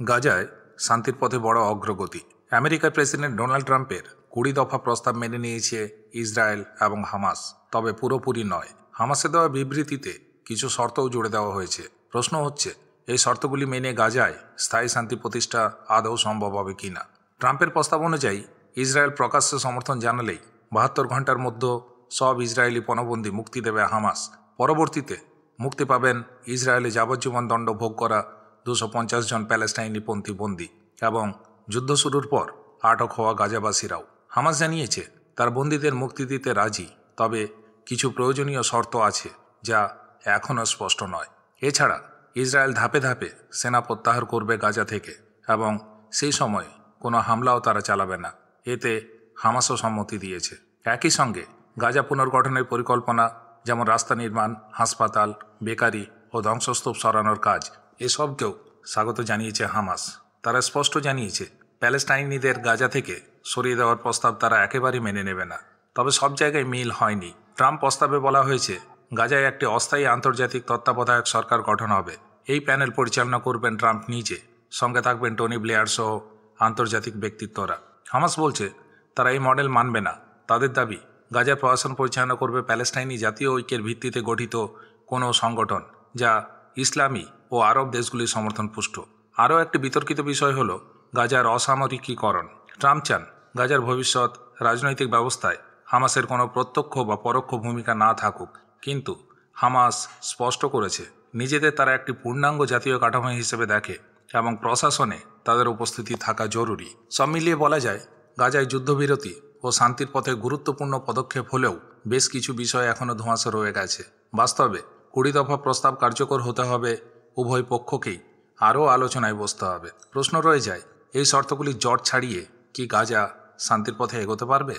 গাজায় শান্তির পথে বড় অগ্রগতি। আমেরিকার প্রেসিডেন্ট ডোনাল্ড ট্রাম্পের 20 দফা প্রস্তাব মেনে নিয়েছে ইসরায়েল এবং হামাস, তবে পুরোপুরি নয়। হামাসের দেওয়া বিবৃতিতে কিছু শর্তও জুড়ে দেওয়া হয়েছে। প্রশ্ন হচ্ছে, এই শর্তগুলি মেনে গাজায় স্থায়ী শান্তি প্রতিষ্ঠা আদৌ সম্ভব হবে কিনা। ট্রাম্পের প্রস্তাব অনুযায়ী ইসরায়েল প্রকাশ্যে সমর্থন জানালেই 72 ঘন্টার মধ্যে সব ইসরায়েলি পণবন্দী মুক্তি দেবে হামাস। পরবর্তীতে মুক্তি পাবেন ইসরায়েলে যাবজ্জীবন দণ্ড ভোগ করা 250 জন প্যালেস্টাইনিপন্থী বন্দী এবং যুদ্ধ শুরুর পর আটক হওয়া গাজাবাসীরাও। হামাস জানিয়েছে তার বন্দীদের মুক্তি দিতে রাজি, তবে কিছু প্রয়োজনীয় শর্ত আছে যা এখনও স্পষ্ট নয়। এছাড়া ইসরায়েল ধাপে ধাপে সেনা প্রত্যাহার করবে গাজা থেকে এবং সেই সময় কোনো হামলাও তারা চালাবে না। এতে হামাসও সম্মতি দিয়েছে। একই সঙ্গে গাজা পুনর্গঠনের পরিকল্পনা, যেমন রাস্তা নির্মাণ, হাসপাতাল, বেকারি ও ধ্বংসস্তূপ সরানোর কাজ, এসবকেও স্বাগত জানিয়েছে হামাস। তারা স্পষ্ট জানিয়েছে প্যালেস্টাইনিদের গাজা থেকে সরিয়ে দেওয়ার প্রস্তাব তারা একেবারেই মেনে নেবে না। তবে সব জায়গায় মিল হয়নি। ট্রাম্প প্রস্তাবে বলা হয়েছে গাজায় একটি অস্থায়ী আন্তর্জাতিক তত্ত্বাবধায়ক সরকার গঠন হবে। এই প্যানেল পরিচালনা করবেন ট্রাম্প নিজে, সঙ্গে থাকবেন টনি ব্লেয়ার সহ আন্তর্জাতিক ব্যক্তিত্বরা। হামাস বলছে তারা এই মডেল মানবে না। তাদের দাবি, গাজার প্রশাসন পরিচালনা করবে প্যালেস্টাইনি জাতীয় ঐক্যের ভিত্তিতে গঠিত কোনো সংগঠন যা ইসলামী ও আরব দেশগুলির সমর্থন পুষ্ট। আরও একটি বিতর্কিত বিষয় হল গাজার অসামরিকীকরণ। ট্রাম্প চান গাজার ভবিষ্যৎ রাজনৈতিক ব্যবস্থায় হামাসের কোনো প্রত্যক্ষ বা পরোক্ষ ভূমিকা না থাকুক, কিন্তু হামাস স্পষ্ট করেছে নিজেদের তারা একটি পূর্ণাঙ্গ জাতীয় কাঠামো হিসেবে দেখে এবং প্রশাসনে তাদের উপস্থিতি থাকা জরুরি। সব মিলিয়ে বলা যায় গাজায় যুদ্ধবিরতি ও শান্তির পথে গুরুত্বপূর্ণ পদক্ষেপ হলেও বেশ কিছু বিষয় এখনও ধোঁয়াশা রয়ে গেছে। বাস্তবে 20 দফা প্রস্তাব কার্যকর হতে হবে উভয় পক্ষকেই আরও আলোচনায় বসতে হবে। প্রশ্ন রয়ে যায়, এই শর্তগুলি জট ছাড়িয়ে কি গাজা শান্তির পথে এগোতে পারবে?